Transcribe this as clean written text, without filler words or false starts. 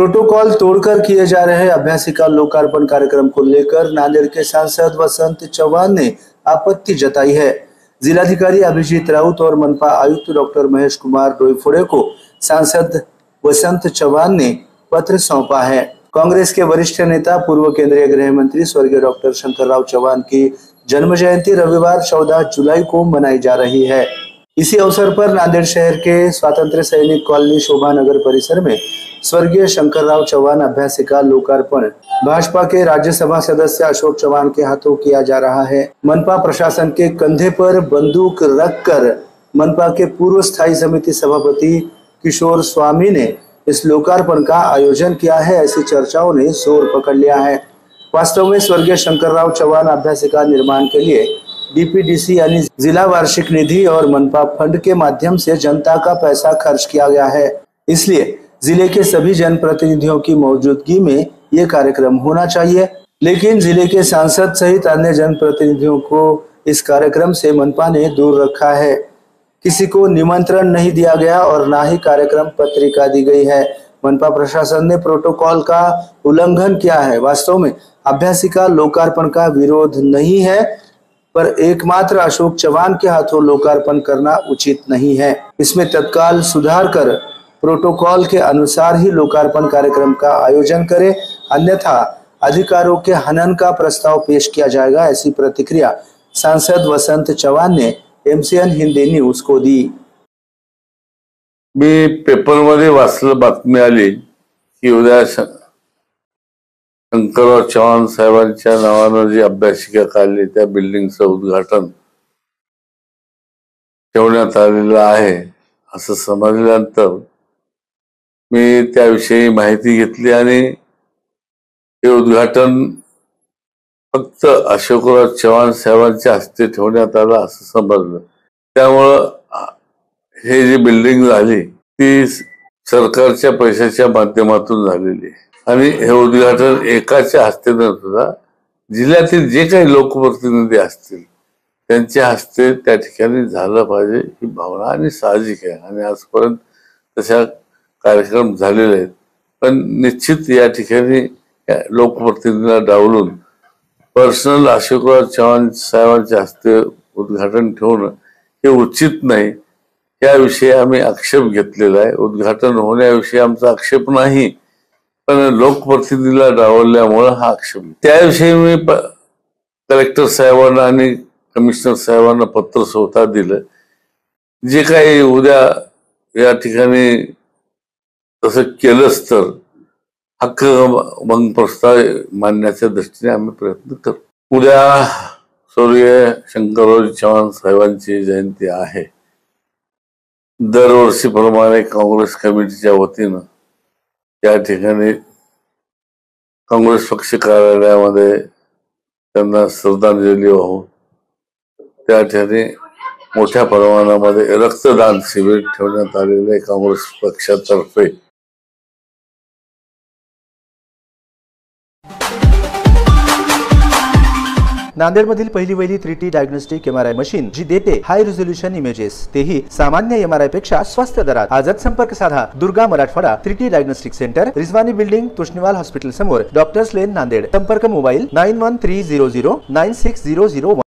Protocol तोड़कर किए जा रहे अभ्यासिका लोकार्पण कार्यक्रम को लेकर नांदेड़ के सांसद वसंत चौहान ने आपत्ति जताई है। जिलाधिकारी अभिजीत राउत और मनपा आयुक्त डॉक्टर महेश कुमार डोईफोड़े को सांसद वसंत चौहान ने पत्र सौंपा है। कांग्रेस के वरिष्ठ नेता पूर्व केंद्रीय गृह मंत्री स्वर्गीय डॉक्टर शंकरराव चौहान की जन्म जयंती रविवार 14 जुलाई को मनाई जा रही है। इसी अवसर पर नांदेड़ शहर के स्वातंत्र्य सैनिक कॉलोनी शोभा नगर परिसर में स्वर्गीय शंकरराव चौहान अभ्यासिका लोकार्पण भाजपा के राज्यसभा सदस्य अशोक चौहान के हाथों किया जा रहा है। मनपा प्रशासन के कंधे पर बंदूक रखकर मनपा के पूर्व स्थायी समिति सभापति किशोर स्वामी ने इस लोकार्पण का आयोजन किया है, ऐसी चर्चाओं ने जोर पकड़ लिया है। वास्तव में स्वर्गीय शंकरराव चौहान अभ्यासिका निर्माण के लिए डीपीडीसी यानी जिला वार्षिक निधि और मनपा फंड के माध्यम से जनता का पैसा खर्च किया गया है। इसलिए जिले के सभी जनप्रतिनिधियों की मौजूदगी में ये कार्यक्रम होना चाहिए, लेकिन जिले के सांसद सहित अन्य जनप्रतिनिधियों को इस कार्यक्रम से मनपा ने दूर रखा है। किसी को निमंत्रण नहीं दिया गया और ना ही कार्यक्रम पत्रिका दी गई है। मनपा प्रशासन ने प्रोटोकॉल का उल्लंघन किया है। वास्तव में अभ्यासिका लोकार्पण का विरोध नहीं है, पर एकमात्र अशोक चौहान के हाथों लोकार्पण करना उचित नहीं है। इसमें तत्काल सुधार कर प्रोटोकॉल के अनुसार ही लोकार्पण कार्यक्रम का आयोजन करें, अन्यथा अधिकारों के हनन का प्रस्ताव पेश किया जाएगा, ऐसी प्रतिक्रिया सांसद वसंत चौहान ने एमसीएन हिंदी न्यूज को दी। मी पेपरमध्ये वाचलं, बातमी आली की उद्या शंकरराव चौहान साहेबांच्या नावानं जी अभ्यासिका काढली त्या बिल्डिंगचं उद्घाटन ठेवण्यात आलेलं आहे असं समजल्यानंतर मी त्याविषयी माहिती घेतली आणि हे उद्घाटन फक्त अशोकराव चव्हाण साहेबांच्या हस्ते ठेवण्यात आलं असं समजलं। त्यामुळं हे जी बिल्डिंग झाली ती सरकारच्या पैशाच्या माध्यमातून झालेली आहे आणि हे उद्घाटन एकाच्या हस्ते न होता जिल्ह्यातील जे काही लोकप्रतिनिधी असतील त्यांच्या हस्ते त्या ठिकाणी झालं पाहिजे ही भावना आणि साहजिक आहे आणि आजपर्यंत तशा कार्यक्रम झालेले आहेत। पण निश्चित या ठिकाणी लोकप्रतिनिधींना डावलून पर्सनल अशोकराव चव्हाण साहेबांच्या हस्ते उद्घाटन ठेवणं हे उचित नाही, याविषयी आम्ही आक्षेप घेतलेला आहे। उद्घाटन होण्याविषयी आमचा आक्षेप नाही, पण लोकप्रतिनिधीला डावलल्यामुळे हा आक्षेप। त्याविषयी मी कलेक्टर साहेबांना आणि कमिशनर साहेबांना पत्र स्वतः दिलं। जे काही उद्या या ठिकाणी तसं केलंच तर हक्क भंग प्रस्ताव मांडण्याच्या दृष्टीने आम्ही प्रयत्न करू। उद्या स्वर्गीय शंकरराव चव्हाण साहेबांची जयंती आहे। दरवर्षीप्रमाणे काँग्रेस कमिटीच्या वतीनं या ठिकाणी काँग्रेस पक्ष कार्यालयामध्ये त्यांना श्रद्धांजली वाहून त्या ठिकाणी मोठ्या प्रमाणामध्ये रक्तदान शिबिर ठेवण्यात आलेले काँग्रेस पक्षातर्फे। नांदेडमधील पहिली वहिली 3T डायग्नोस्टिक MRI मशीन जी देते हाय रिझोल्यूशन इमेजेस, तेही सामान्य MRI पेक्षा स्वस्त दरात। आजच संपर्क साधा। Durga Marathwada 3T diagnostic centre, Rizwani building, Toshniwal hospital समोर, डॉक्टर्स लेन, नांदेड। संपर्क मोबाईल 9130096001।